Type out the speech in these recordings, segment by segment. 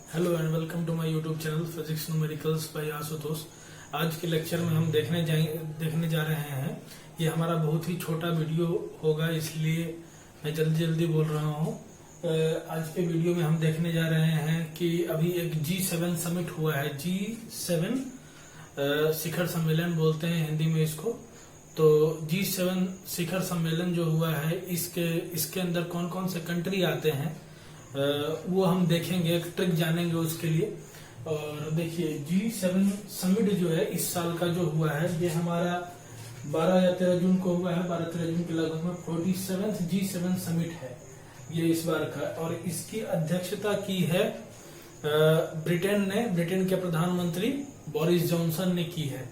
Hello and welcome to my YouTube channel physics numericals by Ashutosh. आज के lecture में हम देखने जा रहे हैं। ये हमारा बहुत ही छोटा वीडियो होगा, इसलिए मैं जल्दी जल्दी बोल रहा हूँ। आज के वीडियो में हम देखने जा रहे हैं कि अभी एक G7 समिट हुआ है। G7 शिखर सम्मेलन बोलते हैं हिंदी में इसको। तो G7 शिखर सम्मेलन जो हुआ है, इसके अंदर कौन कौन से कंट्री आते हैं वो हम देखेंगे, एक ट्रिक जानेंगे उसके लिए। और देखिए, G7 समिट जो है इस साल का जो हुआ है, ये हमारा 12 या 13 जून को हुआ है। 12-13 जून के लगभग में 47th G7 समिट है ये इस बार का। और इसकी अध्यक्षता की है ब्रिटेन के प्रधानमंत्री बोरिस जॉनसन ने की है।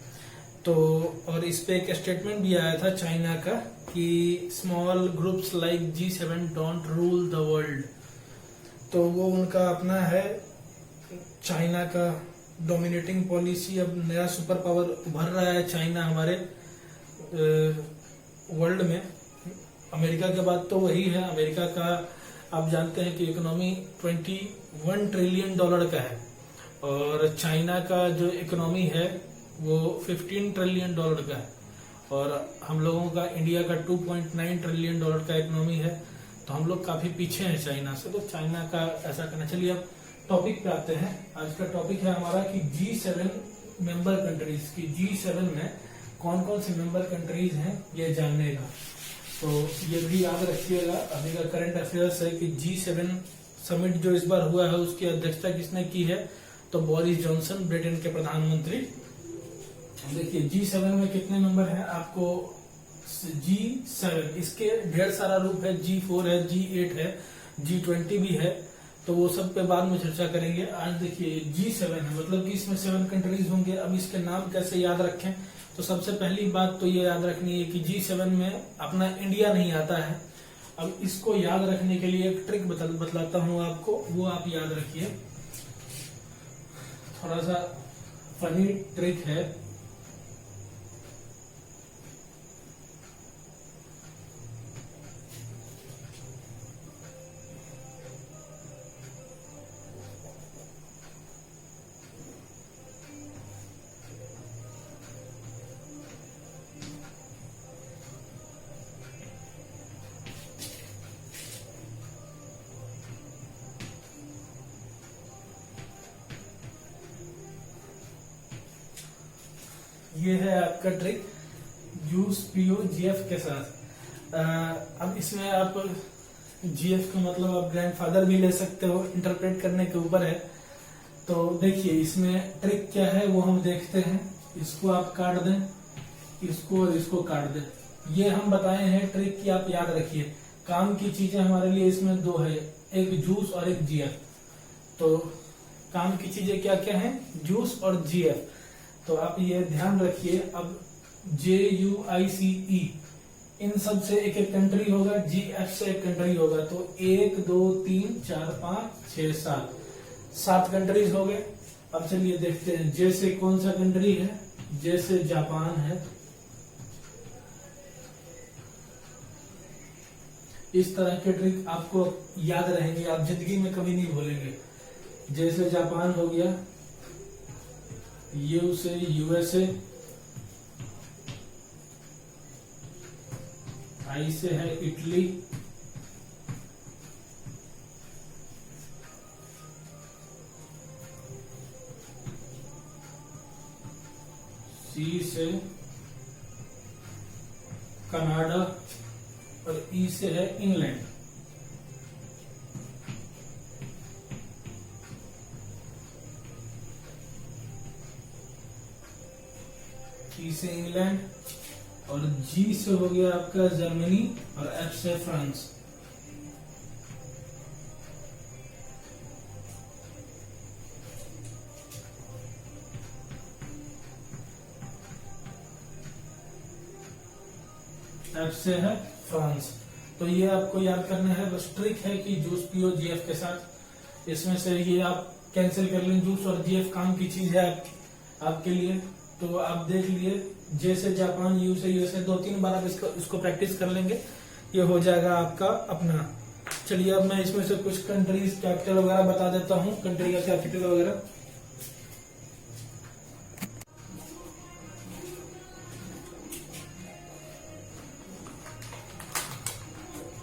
तो और इस पे एक स्टेटमेंट भी आया था चाइना का कि small groups like G7 don't rule the world. तो वो उनका अपना है, चाइना का डोमिनेटिंग पॉलिसी। अब नया सुपर पावर उभर रहा है चाइना हमारे वर्ल्ड में। अमेरिका के बाद तो वही है। अमेरिका का आप जानते हैं कि इकोनॉमी $21 ट्रिलियन का है, और चाइना का जो इकोनॉमी है वो $15 ट्रिलियन का है। और हम लोगों का, इंडिया का $2.9 ट्रिलियन का इकोनॉमी है। तो हम लोग काफी पीछे हैं चाइना से। तो चाइना का ऐसा करना। चलिए अब टॉपिक पे आते हैं। आज का टॉपिक है हमारा कि G7 मेंबर कंट्रीज की, G7 में कौन कौन से मेंबर कंट्रीज हैं ये जानने का। तो ये भी याद रखिएगा, अभी का करंट अफेयर्स है कि G7 समिट जो इस बार हुआ है उसकी अध्यक्षता किसने की है, तो बोरिस जॉनसन, ब्रिटेन के प्रधानमंत्री। देखिए G7 में कितने मेंबर हैं आपको। G7 इसके ढेर सारा रूप है, G4 है, G8 है, G20 भी है। तो वो सब पे बाद में चर्चा करेंगे। आज देखिए G7 है, मतलब कि इसमें 7 कंट्रीज होंगे। अब इसके नाम कैसे याद रखें, तो सबसे पहली बात तो ये याद रखनी है कि G7 में अपना इंडिया नहीं आता है। अब इसको याद रखने के लिए एक ट्रिक बतलाता हूँ आपको, वो आप याद रखिए। थोड़ा सा फनी ट्रिक है। ये है आपका ट्रिक, यूज पीओ जीएफ के साथ। अब इसमें आप जीएफ का मतलब आप ग्रैंडफादर भी ले सकते हो, इंटरप्रेट करने के ऊपर है। तो देखिए इसमें ट्रिक क्या है वो हम देखते हैं। इसको आप काट दें, इसको और इसको काट दें। ये हम बताए हैं ट्रिक की, आप याद रखिए। काम की चीजें हमारे लिए इसमें दो है, एक जूस और एक जीएफ। तो काम की चीजें क्या क्या है, जूस और जीएफ। तो आप ये ध्यान रखिए। अब JUICE इन सब से एक एक कंट्री होगा, GF से एक कंट्री होगा। तो 1 2 3 4 5 6 7 कंट्रीज हो गए। अब चलिए देखते हैं J से कौन सा कंट्री है। J से जापान है। इस तरह के ट्रिक आपको याद रहेंगे, आप जिंदगी में कभी नहीं भूलेंगे। J से जापान हो गया, U से USA, I से है इटली, C से कनाडा, और E से है इंग्लैंड। E से इंग्लैंड, और G से हो गया आपका जर्मनी, और F से फ्रांस। F से है फ्रांस। तो ये आपको याद करना है, बस ट्रिक है कि जूस पियो जीएफ के साथ। इसमें से ये आप कैंसिल कर लें, जूस और जीएफ काम की चीज है आपके लिए। तो आप देख लिए, जे से जापान, यू से यूएसए, 2-3 बार आप इसको प्रैक्टिस कर लेंगे, ये हो जाएगा आपका अपना। चलिए अब मैं इसमें से कुछ कंट्रीज कैपिटल वगैरह बता देता हूँ, कंट्री का कैपिटल वगैरह।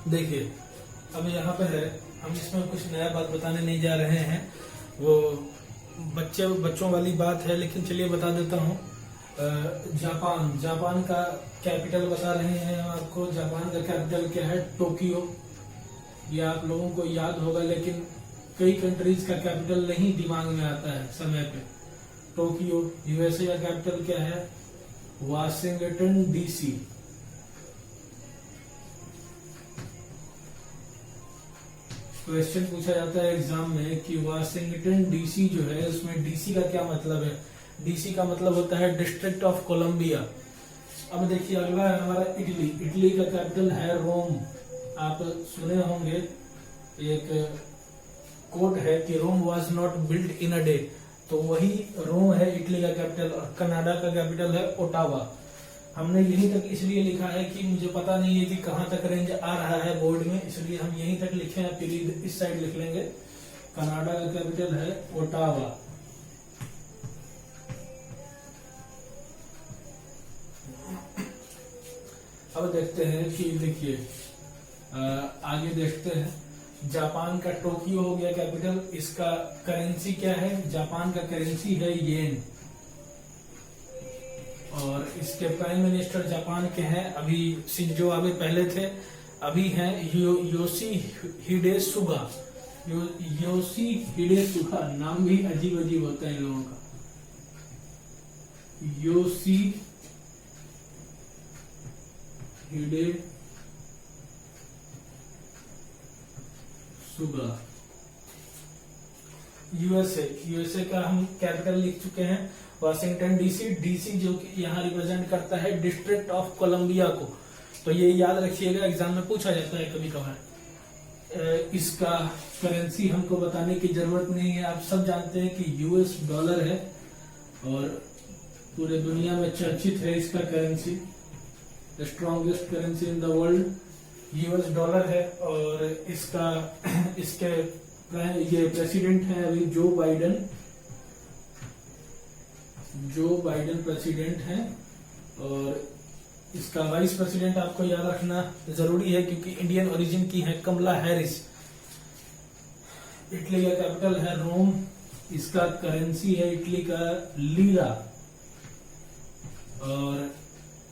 देखिए अब यहाँ पे है, हम इसमें कुछ नया बात बताने नहीं जा रहे हैं, वो बच्चों वाली बात है, लेकिन चलिए बता देता हूँ। जापान का कैपिटल बता रहे हैं आपको। जापान का कैपिटल क्या है? टोक्यो। ये आप लोगों को याद होगा, लेकिन कई कंट्रीज का कैपिटल नहीं दिमाग में आता है समय पे। टोक्यो। यूएसए का कैपिटल क्या है? Washington DC. क्वेश्चन पूछा जाता है एग्जाम में कि वाशिंगटन डीसी जो है, उसमें डीसी का क्या मतलब है? डीसी का मतलब होता है डिस्ट्रिक्ट ऑफ कोलंबिया। अब देखिए अगला है हमारा इटली। इटली का कैपिटल है रोम। आप सुने होंगे एक कोट है कि Rome was not built in a day, तो वही रोम है इटली का कैपिटल। और कनाडा का कैपिटल है ओटावा। हमने यहीं तक इसलिए लिखा है कि मुझे पता नहीं है कि कहां तक रेंज आ रहा है बोर्ड में, इसलिए हम यहीं तक लिखे हैं, फिर इस साइड लिख लेंगे। कनाडा का कैपिटल है ओटावा। अब देखते हैं कि देखिए आगे देखते हैं। जापान का टोक्यो हो गया कैपिटल। इसका करेंसी क्या है? जापान का करेंसी है येन। और इसके प्राइम मिनिस्टर जापान के हैं अभी शिंजो आबे पहले थे, अभी हैं योशिहिडे सुगा। योशिहिडे सुगा, नाम भी अजीब अजीब होता है इन लोगों का। योशिहिडे सुगा। यूएसए का हम कैपिटल लिख चुके हैं वाशिंगटन डीसी। डीसी जो कि यहाँ रिप्रेजेंट करता है डिस्ट्रिक्ट ऑफ कोलंबिया को, तो ये याद रखिएगा, एग्जाम में पूछा जाता है कभी कभार। इसका करेंसी हमको बताने की जरूरत नहीं है, आप सब जानते हैं कि यूएस डॉलर है और पूरे दुनिया में चर्चित है इसका currency. Strongest currency in the world US dollar है। और इसके ये प्रेसिडेंट है अभी जो बाइडेन प्रेसिडेंट हैं। और इसका वाइस प्रेसिडेंट आपको याद रखना जरूरी है क्योंकि इंडियन ओरिजिन की है, कमला हैरिस। इटली का कैपिटल है रोम। इसका करेंसी है इटली का लीरा। और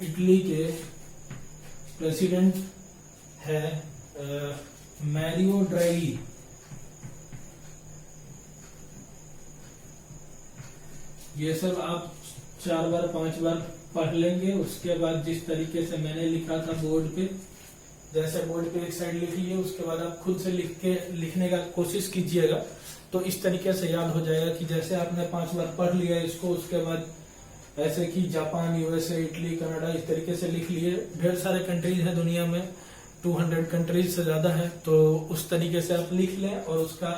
इटली के प्रेसिडेंट है मैरियो ड्रैगी। ये सब आप 4 बार 5 बार पढ़ लेंगे। उसके बाद जिस तरीके से मैंने लिखा था बोर्ड पे, जैसे बोर्ड पे एक साइड लिख लीजिए, उसके बाद आप खुद से लिखने का कोशिश कीजिएगा, तो इस तरीके से याद हो जाएगा कि जैसे आपने 5 बार पढ़ लिया इसको, उसके बाद ऐसे कि जापान, यूएसए, इटली, कनाडा, इस तरीके से लिख लिए। ढेर सारे कंट्रीज हैं दुनिया में, 200 कंट्रीज से ज्यादा है, तो उस तरीके से आप लिख लें और उसका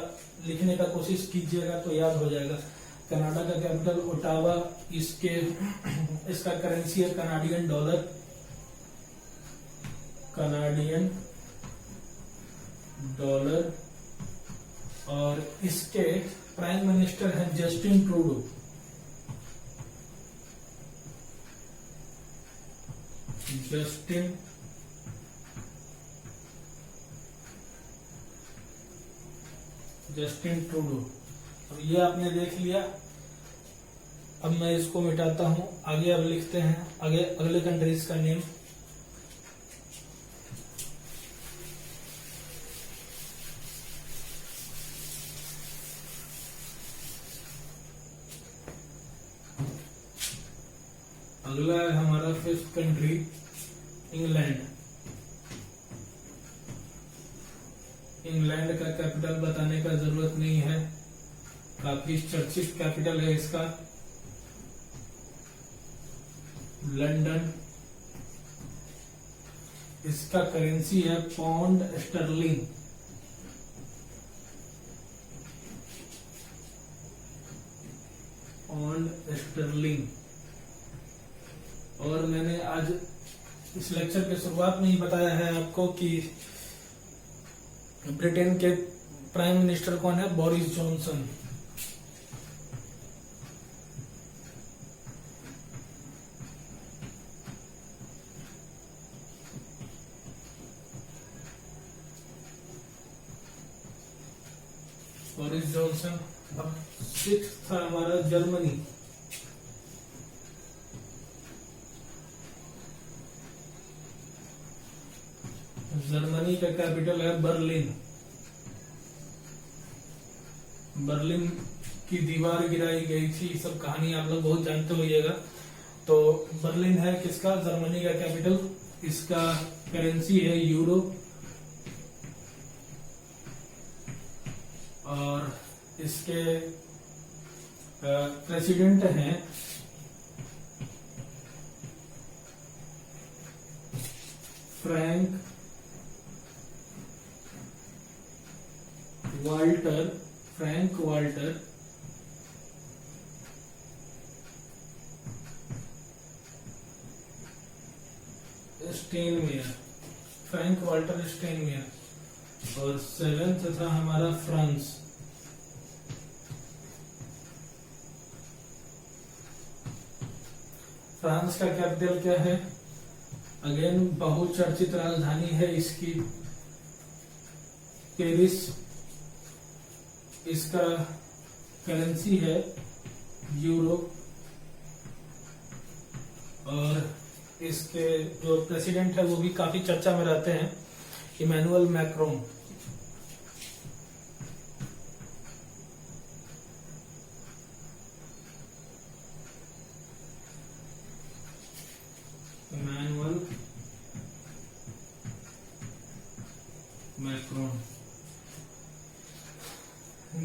लिखने का कोशिश कीजिएगा तो याद हो जाएगा। कनाडा का कैपिटल ओटावा। इसका करेंसी है कनाडियन डॉलर। और इसके प्राइम मिनिस्टर हैं जस्टिन ट्रूडो। Justin Trudeau. अब ये आपने देख लिया। अब मैं इसको मिटाता हूं, आगे अब लिखते हैं अगले कंट्रीज का नेम। अगला है हमारा 5th कंट्री इंग्लैंड। इंग्लैंड का कैपिटल बताने का जरूरत नहीं है, काफी चर्चित कैपिटल है इसका, लंदन। इसका करेंसी है पाउंड स्टर्लिंग। और मैंने आज इस लेक्चर के शुरुआत में ही बताया है आपको कि ब्रिटेन के प्राइम मिनिस्टर कौन है? Boris Johnson. Boris Johnson. अब 6 था हमारा जर्मनी। जर्मनी का कैपिटल है बर्लिन। बर्लिन की दीवार गिराई गई थी, सब कहानी आप लोग बहुत जानते होइएगा। तो बर्लिन है किसका? जर्मनी का कैपिटल। इसका करेंसी है यूरो, और इसके प्रेसिडेंट हैं Frank Walter Steinmeier. Frank Walter Steinmeier. और 7th था हमारा फ्रांस। फ्रांस का कैपिटल क्या है? अगेन बहुचर्चित राजधानी है इसकी पेरिस। इसका करेंसी है यूरो, और इसके जो प्रेसिडेंट है वो भी काफी चर्चा में रहते हैं, Emmanuel Macron. Emmanuel Macron.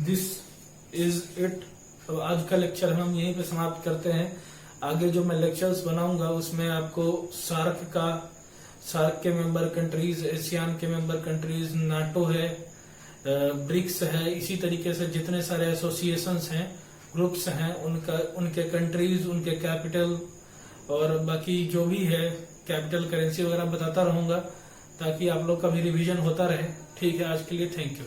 This is it. तो आज का लेक्चर हम यहीं पे समाप्त करते हैं। आगे जो मैं लेक्चर्स बनाऊंगा उसमें आपको सार्क के मेंबर कंट्रीज, एशियान के मेंबर कंट्रीज, नाटो है, ब्रिक्स है, इसी तरीके से जितने सारे एसोसिएशंस हैं, ग्रुप्स हैं, उनके कंट्रीज, उनके कैपिटल और बाकी जो भी है कैपिटल करेंसी वगैरह बताता रहूंगा, ताकि आप लोग का भी रिवीजन होता रहे। ठीक है, आज के लिए थैंक यू।